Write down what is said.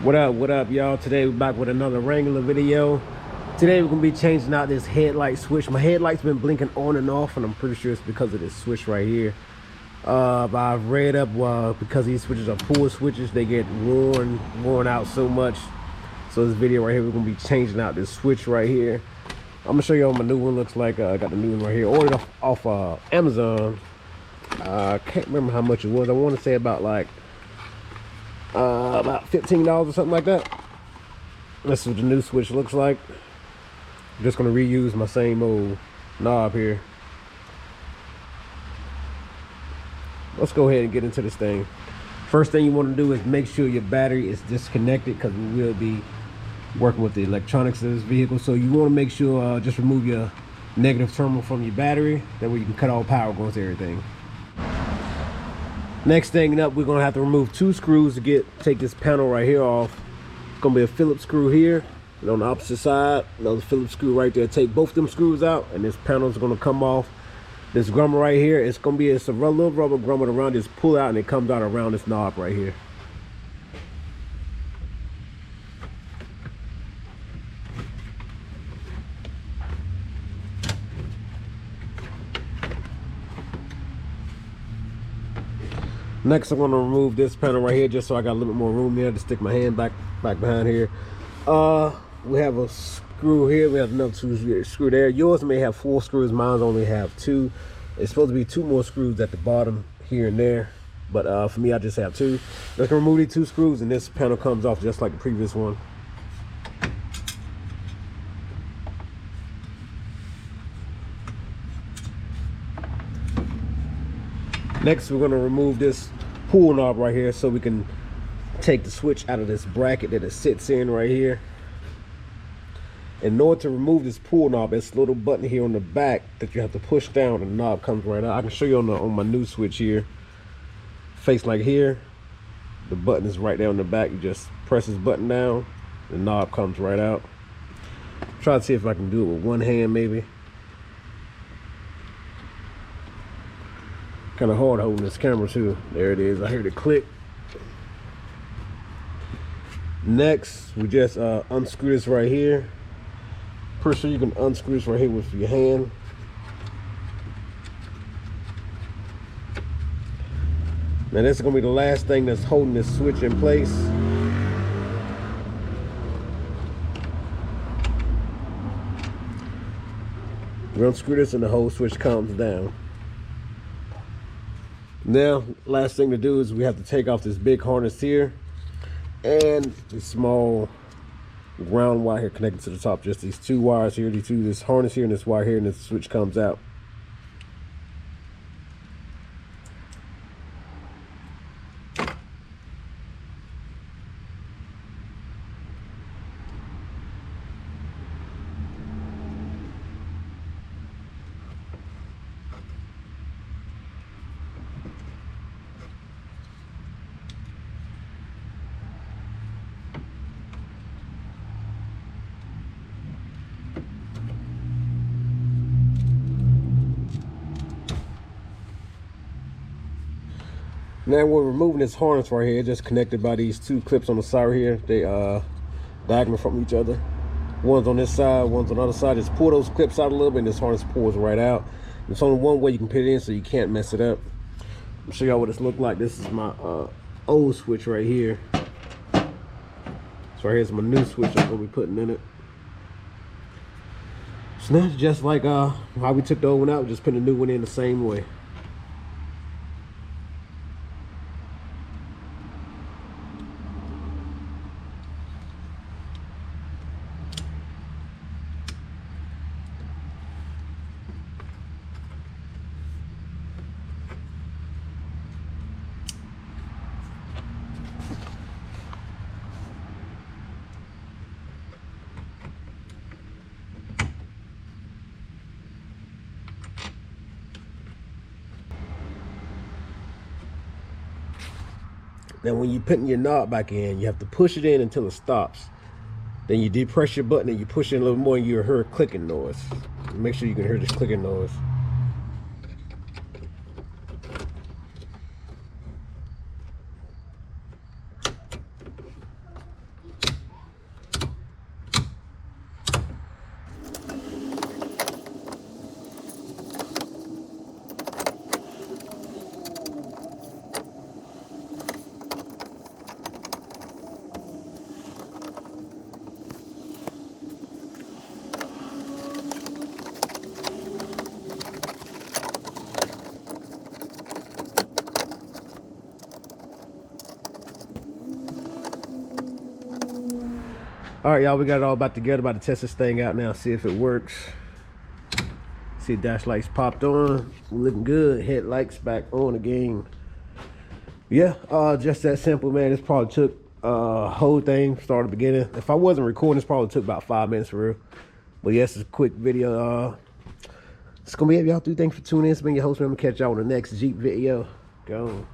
What up, y'all? Today we're back with another Wrangler video. Today we're gonna be changing out this headlight switch. My headlight's been blinking on and off, and I'm pretty sure it's because of this switch right here. But I've read up because these switches are pull switches, they get worn out so much. So this video right here, we're gonna be changing out this switch right here. I'm gonna show you what my new one looks like. I got the new one right here. Ordered off Amazon. I can't remember how much it was. I want to say about $15 or something like that. This is what the new switch looks like. I'm just gonna reuse my same old knob here. Let's go ahead and get into this thing. First thing you want to do is make sure your battery is disconnected, because we will be working with the electronics of this vehicle. So you want to make sure just remove your negative terminal from your battery. That way you can cut all power going to everything. Next thing up, we're gonna have to remove 2 screws to take this panel right here off. It's gonna be a Phillips screw here, and on the opposite side, another Phillips screw right there. Take both them screws out, and this panel is gonna come off. This grommet right here, it's a little rubber grommet around this pull out, and it comes out around this knob right here. Next, I'm going to remove this panel right here, just so I got a little bit more room there to stick my hand back behind here. We have a screw here. We have another screw there. Yours may have 4 screws. Mine only have 2. It's supposed to be 2 more screws at the bottom here and there, but for me, I just have 2. Let's remove these 2 screws, and this panel comes off just like the previous one. Next, we're going to remove this pull knob right here, so we can take the switch out of this bracket that it sits in right here. In order to remove this pull knob, it's a little button here on the back that you have to push down, and the knob comes right out. I can show you on my new switch here. Face like here, the button is right there on the back. You just press this button down, the knob comes right out. Try to see if I can do it with one hand maybe. Kind of hard holding this camera too. There it is. I heard it click. Next, we just unscrew this right here. Pretty sure you can unscrew this right here with your hand. Now this is gonna be the last thing that's holding this switch in place. We unscrew this and the whole switch comes down. Now, last thing to do is we have to take off this big harness here and the small ground wire here connected to the top. Just these 2 wires here, this harness here and this wire here, and this switch comes out. Now we're removing this harness right here, just connected by these 2 clips on the side here. They diagonal from each other. One's on this side, one's on the other side. Just pull those clips out a little bit, and this harness pulls right out. There's only one way you can put it in, so you can't mess it up. I'll show y'all what this looks like. This is my old switch right here. So right here's my new switch I'm gonna be putting in it. So now, just like how we took the old one out, just put a new one in the same way. Now when you're putting your knob back in, you have to push it in until it stops. Then you depress your button and you push it a little more, and you'll hear a clicking noise. Make sure you can hear this clicking noise. All right, y'all, we got it all back together. About to test this thing out now, see if it works. See, dash lights popped on, looking good. Headlights back on again. Yeah, just that simple, man. This probably took whole thing, start to beginning. If I wasn't recording, this probably took about 5 minutes for real. But yes, it's a quick video. It's gonna be it, y'all. Thanks for tuning in. It's been your host, man. I'm gonna catch y'all on the next Jeep video. Go on.